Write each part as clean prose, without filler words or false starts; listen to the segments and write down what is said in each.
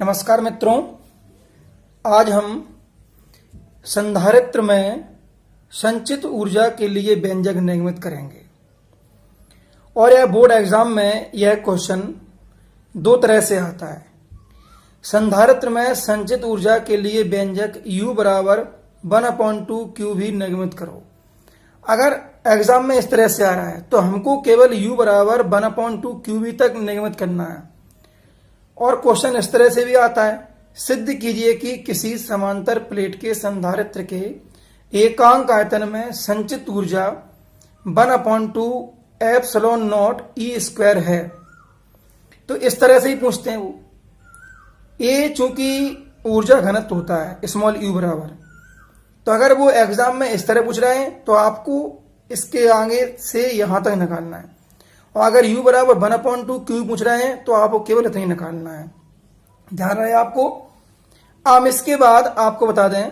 नमस्कार मित्रों, आज हम संधारित्र में संचित ऊर्जा के लिए व्यंजक निर्मित करेंगे। और यह बोर्ड एग्जाम में यह क्वेश्चन दो तरह से आता है। संधारित्र में संचित ऊर्जा के लिए व्यंजक U बराबर 1/2 QV निर्मित करो। अगर एग्जाम में इस तरह से आ रहा है तो हमको केवल U बराबर 1/2 QV तक निर्मित करना है। और क्वेश्चन इस तरह से भी आता है, सिद्ध कीजिए कि किसी समांतर प्लेट के संधारित्र के एकांक आयतन में संचित ऊर्जा 1/2 एप्सिलॉन नॉट E² है। तो इस तरह से ही पूछते हैं वो। ए चूंकि ऊर्जा घनत्व होता है स्मॉल u बराबर, तो अगर वो एग्जाम में इस तरह पूछ रहे हैं तो आपको इसके आगे से यहां तक निकालना है। और अगर u बराबर 1/2 क्यू पूछ रहे हैं तो आपको केवल इतना ही निकालना है। ध्यान रहे आपको। अब इसके बाद आपको बता दें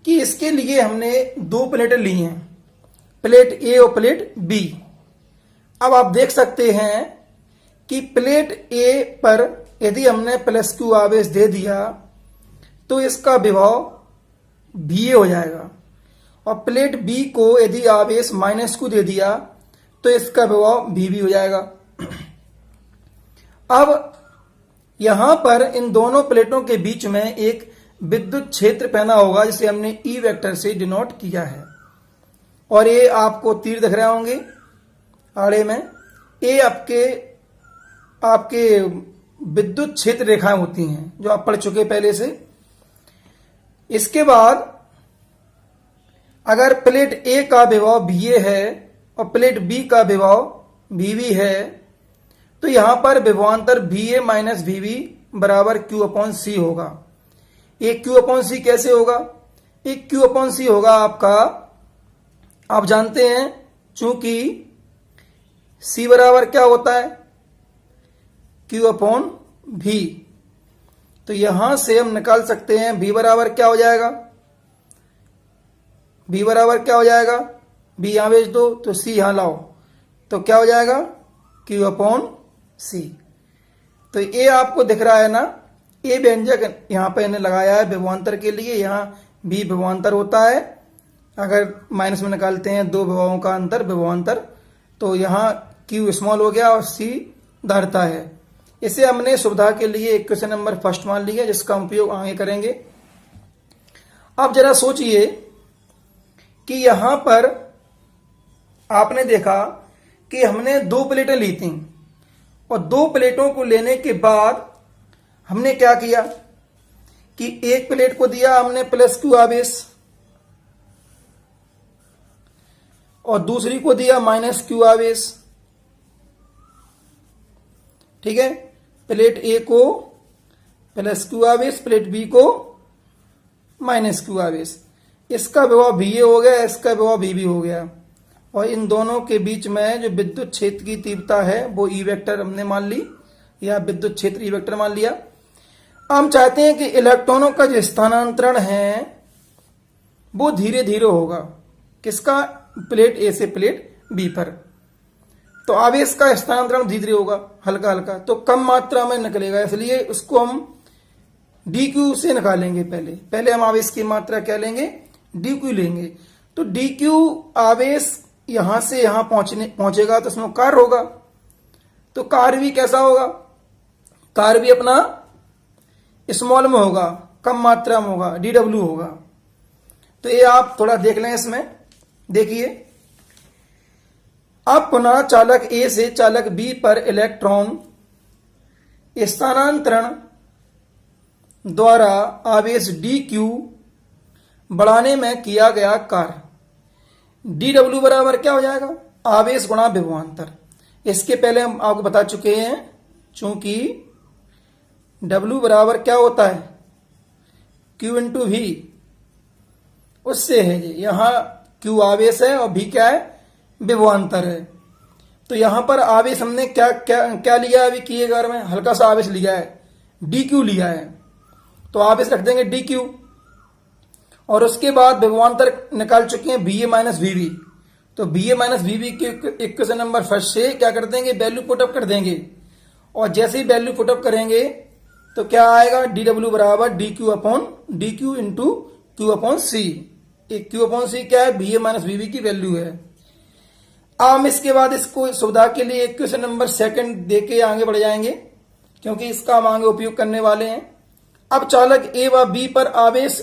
कि इसके लिए हमने दो प्लेटें ली हैं, प्लेट ए और प्लेट बी। अब आप देख सकते हैं कि प्लेट ए पर यदि हमने +q आवेश दे दिया तो इसका विभव Va हो जाएगा, और प्लेट बी को यदि आवेश -q दे दिया तो इसका विभव Vb हो जाएगा। अब यहां पर इन दोनों प्लेटों के बीच में एक विद्युत क्षेत्र पैदा होगा जिसे हमने E वेक्टर से डिनोट किया है। और ये आपको तीर दिख रहे होंगे आड़े में। ये आपके विद्युत क्षेत्र रेखाएं होती हैं जो आप पढ़ चुके पहले से। इसके बाद अगर प्लेट ए का विभव Va है और प्लेट बी का विभव Vb है तो यहां पर विभवांतर Va माइनस Vb बराबर Q/C होगा। ये Q/C कैसे होगा? ये Q/C होगा आपका, आप जानते हैं चूंकि C बराबर क्या होता है? Q/V। तो यहां से हम निकाल सकते हैं V बराबर क्या हो जाएगा? V बराबर क्या हो जाएगा? B यहां भेज दो तो C यहां लाओ तो क्या हो जाएगा? Q/C। तो ये आपको दिख रहा है ना, ये व्यंजक यहां पे इन्हें लगाया है विभवांतर के लिए। यहां B विभवांतर होता है, अगर माइनस में निकालते हैं दो विभवों का अंतर विभवांतर, तो यहां Q स्मॉल हो गया और C धारिता है। इसे हमने सुविधा के लिए क्वेश्चन नंबर फर्स्ट मान लिया, जिसका उपयोग आगे करेंगे। अब जरा सोचिए कि यहां पर आपने देखा कि हमने दो प्लेटें ली थी, और दो प्लेटों को लेने के बाद हमने क्या किया कि एक प्लेट को दिया हमने +q आवेश और दूसरी को दिया -q आवेश। ठीक है, प्लेट ए को +q आवेश, प्लेट बी को -q आवेश। इसका विभव Va हो गया, इसका विभव Vb हो गया, और इन दोनों के बीच में जो विद्युत क्षेत्र की तीव्रता है वो E वेक्टर हमने मान ली, या विद्युत क्षेत्र E वेक्टर मान लिया। हम चाहते हैं कि इलेक्ट्रॉनों का जो स्थानांतरण है वो धीरे धीरे होगा। किसका? प्लेट ए से प्लेट बी पर। तो आवेश का स्थानांतरण धीरे धीरे होगा, हल्का हल्का, तो कम मात्रा में निकलेगा, इसलिए उसको हम dq से निकालेंगे। पहले हम आवेश की मात्रा क्या लेंगे? dq लेंगे। तो dq आवेश यहां से यहां पहुंचेगा तो उसमें कार्य होगा। तो कार्य भी कैसा होगा? कार्य भी अपना स्मॉल में होगा, कम मात्रा में होगा, dw होगा। तो ये आप थोड़ा देख लें। इसमें देखिए, अब पुनः चालक ए से चालक बी पर इलेक्ट्रॉन स्थानांतरण द्वारा आवेश dq बढ़ाने में किया गया कार्य dw बराबर क्या हो जाएगा? आवेश गुणा विभवांतर। इसके पहले हम आपको बता चुके हैं, चूंकि w बराबर क्या होता है? Q/V। उससे है ये, यहां Q आवेश है और V क्या है? विभवांतर है। तो यहां पर आवेश हमने क्या लिया? अभी किए घर में हल्का सा आवेश लिया है, dq लिया है, तो आवेश रख देंगे dq। और उसके बाद विभवांतर निकाल चुके हैं Va माइनस Vb, तो Va माइनस Vb के इक्वेशन नंबर फर्स्ट से क्या कर देंगे? वैल्यू पुटअप कर देंगे। और जैसे ही वैल्यू पुटअप करेंगे तो क्या आएगा, डी डब्ल्यू बराबर D Q upon D Q into Q upon C. Q upon C क्या है, बी ए माइनस बीबी की वैल्यू है। अब हम इसके बाद इसको सुविधा के लिए क्वेश्चन नंबर सेकंड दे के आगे बढ़ जाएंगे, क्योंकि इसका हम आगे उपयोग करने वाले हैं। अब चालक ए व बी पर आवेश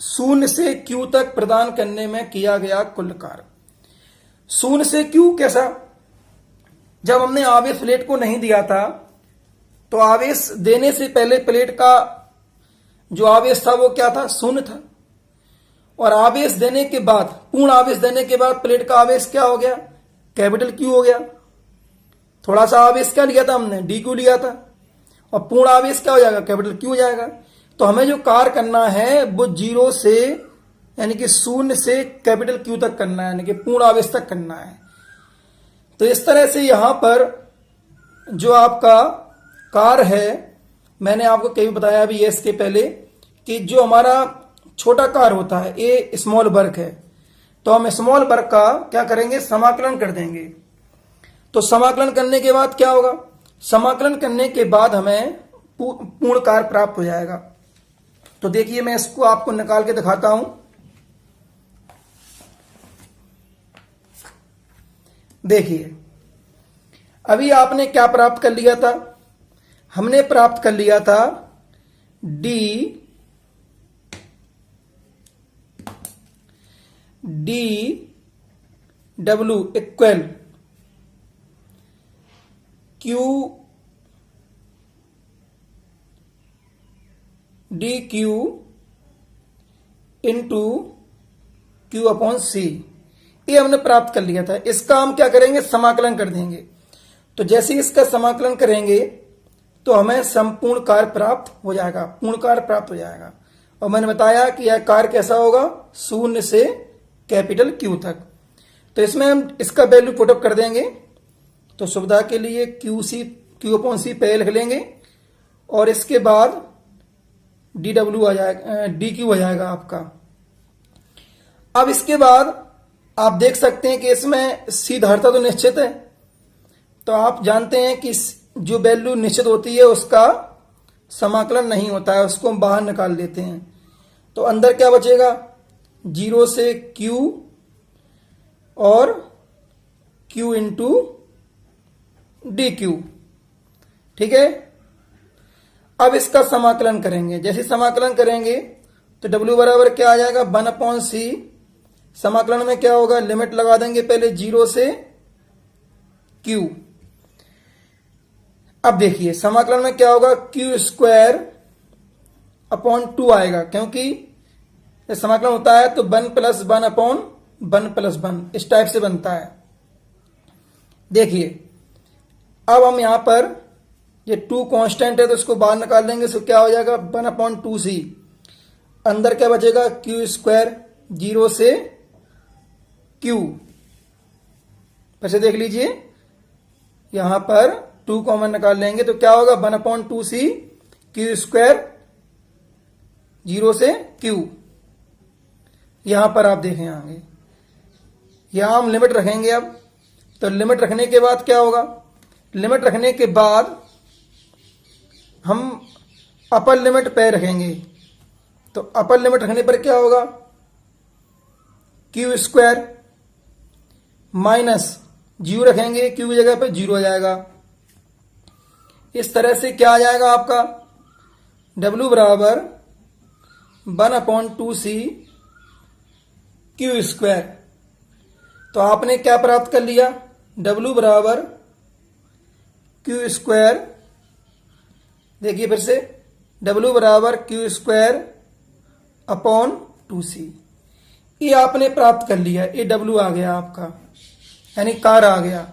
0 से Q तक प्रदान करने में किया गया कुल कार्य। 0 से Q कैसा, जब हमने आवेश प्लेट को नहीं दिया था तो आवेश देने से पहले प्लेट का जो आवेश था वो क्या था, 0 था। और आवेश देने के बाद, पूर्ण आवेश देने के बाद प्लेट का आवेश क्या हो गया, कैपिटल Q हो गया। थोड़ा सा आवेश क्या लिया था हमने, डी क्यू लिया था, और पूर्ण आवेश क्या हो जाएगा, कैपिटल Q हो जाएगा। तो हमें जो कार्य करना है वो 0 से यानी कि 0 से कैपिटल Q तक करना है, यानी कि पूर्ण आवेश तक करना है। तो इस तरह से यहां पर जो आपका कार्य है, मैंने आपको कभी बताया भी है इसके पहले कि जो हमारा छोटा कार्य होता है, ए स्मॉल वर्क है, तो हम स्मॉल वर्क का क्या करेंगे, समाकलन कर देंगे। तो समाकलन करने के बाद क्या होगा, समाकलन करने के बाद हमें पूर्ण कार्य प्राप्त हो जाएगा। तो देखिए मैं इसको आपको निकाल के दिखाता हूं। देखिए अभी आपने क्या प्राप्त कर लिया था, हमने प्राप्त कर लिया था D W equal Q D Q into Q upon C. ये हमने प्राप्त कर लिया था। इसका हम क्या करेंगे, समाकलन कर देंगे। तो जैसे इसका समाकलन करेंगे तो हमें संपूर्ण कार्य प्राप्त हो जाएगा, पूर्ण कार्य प्राप्त हो जाएगा। और मैंने बताया कि यह कार्य कैसा होगा, 0 से कैपिटल Q तक। तो इसमें हम इसका वैल्यू पुटअप कर देंगे। तो सुविधा के लिए क्यू अपॉन सी पहले लिख लेंगे और इसके बाद डी डब्ल्यू आ जाएगा, डी क्यू आ जाएगा आपका। अब इसके बाद आप देख सकते हैं कि इसमें सी धारता तो निश्चित है, तो आप जानते हैं कि जो वैल्यू निश्चित होती है उसका समाकलन नहीं होता है, उसको हम बाहर निकाल देते हैं। तो अंदर क्या बचेगा, 0 से Q और Q इंटू डी क्यू। ठीक है, अब इसका समाकलन करेंगे। जैसे समाकलन करेंगे तो W बराबर क्या आ जाएगा, 1/c। समाकलन में क्या होगा, लिमिट लगा देंगे पहले 0 से Q। अब देखिए समाकलन में क्या होगा, Q स्क्वायर अपॉन 2 आएगा, क्योंकि समाकलन होता है तो 1 + 1 अपॉन 1 + 1 इस टाइप से बनता है। देखिए अब हम यहां पर ये 2 कांस्टेंट है तो इसको बाहर निकाल देंगे, तो क्या हो जाएगा 1/2c। अंदर क्या बचेगा, Q स्क्वायर 0 से Q। फिर से देख लीजिए, यहां पर 2 कॉमन निकाल लेंगे तो क्या होगा, 1/2c Q स्क्वायर 0 से Q। यहां पर आप देखें आगे, यहां हम लिमिट रखेंगे। अब तो लिमिट रखने के बाद क्या होगा, लिमिट रखने के बाद हम अपर लिमिट पे रखेंगे। तो अपर लिमिट रखने पर क्या होगा, Q स्क्वायर माइनस 0 रखेंगे, Q की जगह पर 0 आ जाएगा। इस तरह से क्या आ जाएगा आपका, W बराबर 1/2c Q स्क्वायर। तो आपने क्या प्राप्त कर लिया, W बराबर Q स्क्वायर। देखिए फिर से, W बराबर Q स्क्वायर अपॉन 2c। ये आपने प्राप्त कर लिया, ये W आ गया आपका, यानी कार्य आ गया।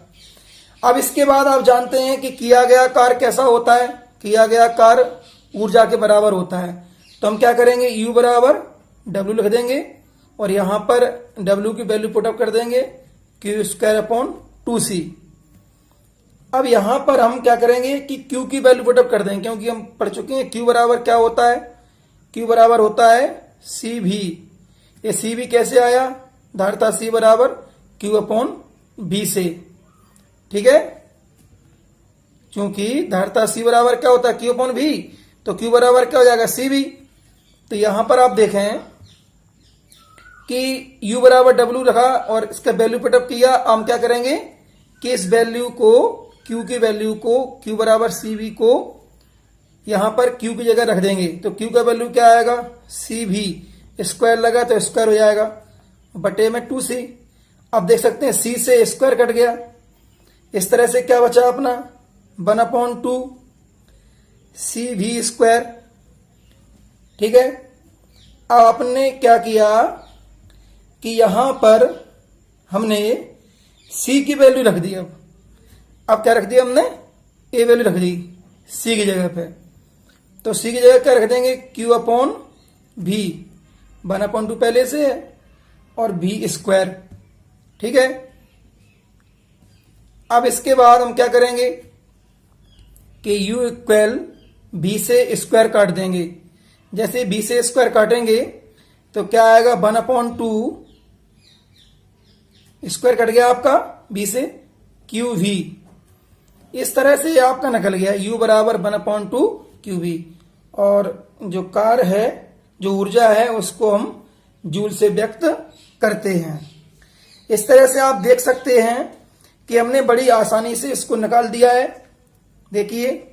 अब इसके बाद आप जानते हैं कि किया गया कार्य कैसा होता है, किया गया कार्य ऊर्जा के बराबर होता है। तो हम क्या करेंगे, U बराबर W लिख देंगे और यहां पर W की वैल्यू पुटअप कर देंगे, Q स्क्वायर अपॉन 2c। अब यहां पर हम क्या करेंगे कि Q की वैल्यू पुटअप कर देंगे, क्योंकि हम पढ़ चुके हैं Q बराबर क्या होता है, Q बराबर होता है CV। ये CV कैसे आया, धारिता C बराबर Q अपॉन V से। ठीक है, क्योंकि धारिता C बराबर क्या होता है, Q अपॉन V। तो Q बराबर क्या हो जाएगा CV। तो यहां पर आप देखें कि U बराबर W रखा और इसका वैल्यू पुटअप किया। हम क्या करेंगे कि इस वैल्यू को Q की वैल्यू को Q बराबर CV को यहां पर Q की जगह रख देंगे। तो Q का वैल्यू क्या आएगा CV, स्क्वायर लगा तो स्क्वायर हो जाएगा बटे में 2C। अब देख सकते हैं C से स्क्वायर कट गया। इस तरह से क्या बचा अपना 1/2 CV स्क्वायर। ठीक है, अब आपने क्या किया कि यहां पर हमने C की वैल्यू रख दी। अब क्या रख दिया हमने, A वैल्यू रख दी C की जगह पे। तो C की जगह क्या रख देंगे Q/V, 1/2 पहले से है और V स्क्वायर। ठीक है, अब इसके बाद हम क्या करेंगे कि U इक्वल V से स्क्वायर काट देंगे। जैसे V से स्क्वायर काटेंगे तो क्या आएगा 1/2 स्क्वायर कट गया आपका V से QV। इस तरह से आपका निकल गया U बराबर 1/2 QV। और जो कार्य है, जो ऊर्जा है, उसको हम जूल से व्यक्त करते हैं। इस तरह से आप देख सकते हैं कि हमने बड़ी आसानी से इसको निकाल दिया है। देखिए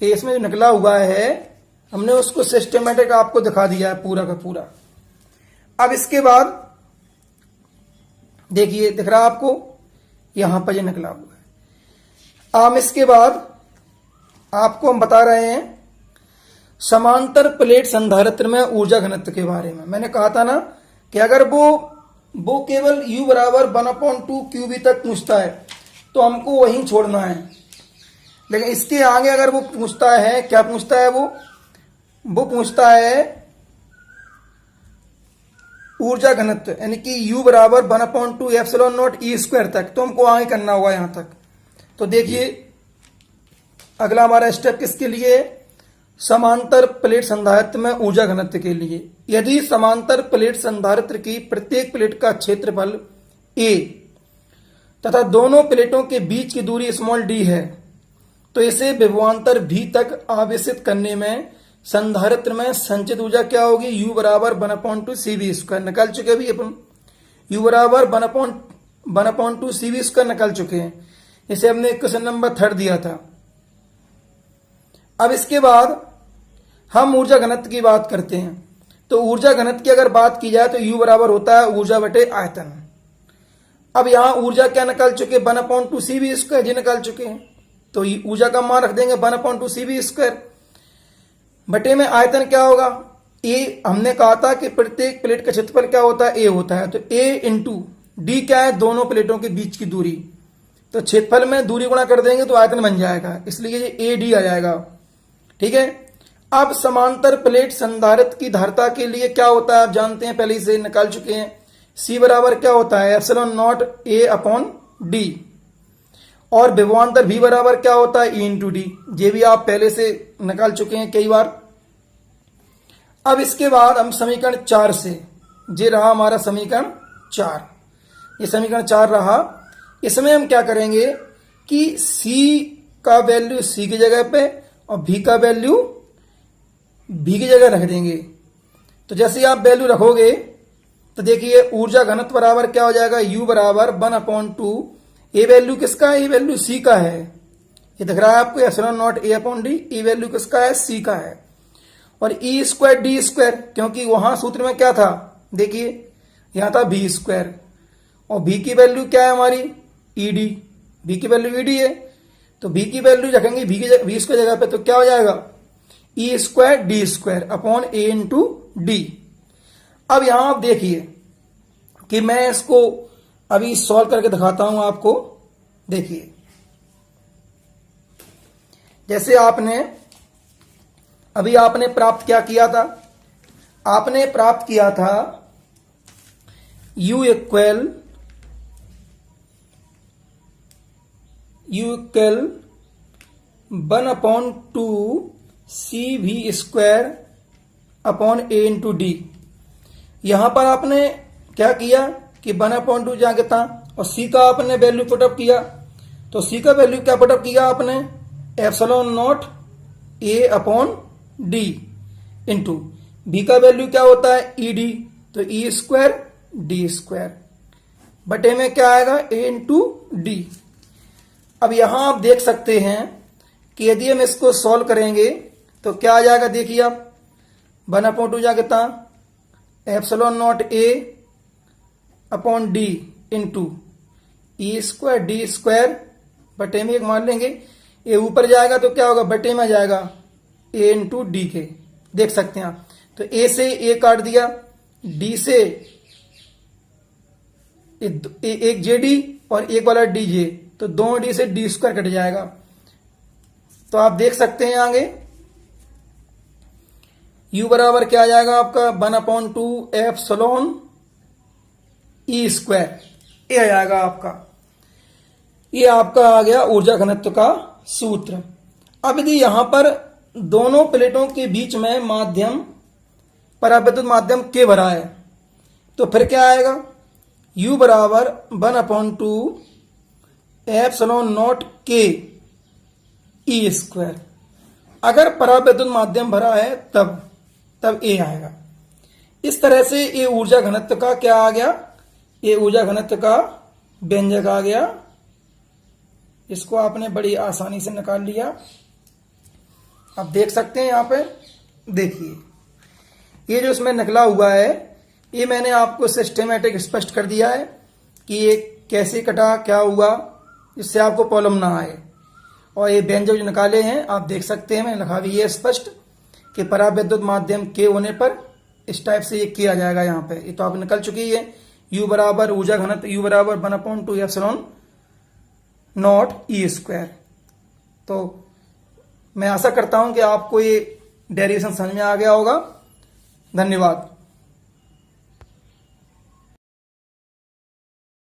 इसमें जो निकला हुआ है हमने उसको सिस्टमेटिक आपको दिखा दिया है पूरा का पूरा। अब इसके बाद देखिए दिख रहा है आपको, यहां पर ये निकला हुआ है। अब इसके बाद आपको हम बता रहे हैं समांतर प्लेट संधारित्र में ऊर्जा घनत्व के बारे में। मैंने कहा था ना कि अगर वो केवल U बराबर 1/2 QV तक पूछता है तो हमको वहीं छोड़ना है। लेकिन इसके आगे अगर वो पूछता है, क्या पूछता है वो पूछता है ऊर्जा घनत्व, यानी कि U बराबर 1/2 ε0 E स्क्वायर तक, तो हमको आगे करना होगा यहां तक। तो देखिए अगला हमारा स्टेप किसके लिए, समांतर प्लेट संधारित्र में ऊर्जा घनत्व के लिए। यदि समांतर प्लेट संधारित्र की प्रत्येक प्लेट का क्षेत्रफल A तथा दोनों प्लेटों के बीच की दूरी d है तो इसे विभवांतर V तक आवेशित करने में संधारित्र में संचित ऊर्जा क्या होगी, U बराबर 1/2 CV स्क्वायर। निकाल चुके अभी अपन U बराबर 1/2 CV स्क्वायर निकाल चुके हैं। इसे हमने क्वेश्चन नंबर 3 दिया था। अब इसके बाद हम ऊर्जा घनत्व की बात करते हैं। तो ऊर्जा घनत्व की अगर बात की जाए तो U बराबर होता है ऊर्जा बटे आयतन। अब यहां ऊर्जा क्या निकाल चुके, 1/2 CV स्क्वायर जी निकाल चुके हैं। तो ऊर्जा का मान रख देंगे 1/2 CV स्क्वायर बटे में आयतन क्या होगा A। हमने कहा था कि प्रत्येक प्लेट का क्षेत्रफल क्या होता है, A होता है। तो A इंटू D क्या है, दोनों प्लेटों के बीच की दूरी। तो क्षेत्रफल में दूरी गुणा कर देंगे तो आयतन बन जाएगा, इसलिए ये AD आ जाएगा। ठीक है, अब समांतर प्लेट संधारित्र की धारिता के लिए क्या होता है आप जानते हैं, पहले से निकाल चुके हैं। C बराबर क्या होता है ε0 A/D और विभवांतर V बराबर क्या होता है E इंटू डी। ये भी आप पहले से निकाल चुके हैं कई बार। अब इसके बाद हम समीकरण 4 से, ये रहा हमारा समीकरण 4, ये समीकरण 4 रहा। इसमें हम क्या करेंगे कि C का वैल्यू C की जगह पे और V का वैल्यू V की जगह रख देंगे। तो जैसे आप वैल्यू रखोगे तो देखिए ऊर्जा घनत्व बराबर क्या हो जाएगा, U बराबर 1/2। ये वैल्यू किसका है, ये वैल्यू C का है। ये दिख रहा है आपको ε0 A/D। ये वैल्यू किसका है, C का है। और E स्क्वायर D स्क्वायर, क्योंकि वहां सूत्र में क्या था, देखिए यहां था V स्क्वायर और V की वैल्यू क्या है हमारी ED। V की वैल्यू ED है तो V की वैल्यू रखेंगे V स्क्वायर जगह पे, तो क्या हो जाएगा E square D square upon A into D। अब यहां आप देखिए कि मैं इसको अभी सॉल्व करके दिखाता हूं आपको। देखिए जैसे आपने प्राप्त क्या किया था, आपने प्राप्त किया था U equal 1/2 CV square upon A into D. यहां पर आपने क्या किया कि 1/2 जाके था और C का आपने वैल्यू पुटअप किया। तो C का वैल्यू क्या पुटअप किया आपने, ε0 A/D। डी इंटू बी का वैल्यू क्या होता है ई डी, तो ई स्क्वायर डी स्क्वायर बटे में क्या आएगा ए इंटू डी। अब यहां आप देख सकते हैं कि यदि हम इसको सॉल्व करेंगे तो क्या आ जाएगा, देखिए आप 1/2 जा कितना epsilon not a upon D into E square D square बटे में एक मान लेंगे, ए ऊपर जाएगा तो क्या होगा बटे में जाएगा ए इंटू डी के, देख सकते हैं आप। तो ए से ए काट दिया, डी से एक जे डी और एक वाला डी जे, तो दोनों डी से डी स्क्वायर कट जाएगा। तो आप देख सकते हैं आगे u बराबर क्या आ जाएगा आपका 1/2 एप्सिलॉन ई स्क्वायर, ये आ जाएगा आपका, ये आपका आ गया ऊर्जा घनत्व का सूत्र। अब यदि यहां पर दोनों प्लेटों के बीच में माध्यम परावैद्युत माध्यम के भरा है तो फिर क्या आएगा u बराबर 1/2 एप्सिलॉन नॉट के ई स्क्वायर। अगर परावैद्युत माध्यम भरा है तब ए आएगा। इस तरह से ये ऊर्जा घनत्व का क्या आ गया, ये ऊर्जा घनत्व का व्यंजक आ गया। इसको आपने बड़ी आसानी से निकाल लिया। आप देख सकते हैं यहां पे, देखिए ये जो इसमें निकला हुआ है ये मैंने आपको सिस्टेमेटिक स्पष्ट कर दिया है कि ये कैसे कटा, क्या हुआ, इससे आपको प्रॉब्लम ना आए। और ये व्यंजक जो निकाले हैं आप देख सकते हैं, मैंने लिखा भी है स्पष्ट कि परावैद्युत माध्यम के होने पर इस टाइप से ये किया जाएगा। यहाँ पे ये तो आप निकल चुकी है। u बराबर ऊर्जा घनत्व u बराबर 1/2 एप्सिलॉन नॉट ई स्क्वायर। तो मैं आशा करता हूं कि आपको ये डेरिवेशन समझ में आ गया होगा। धन्यवाद।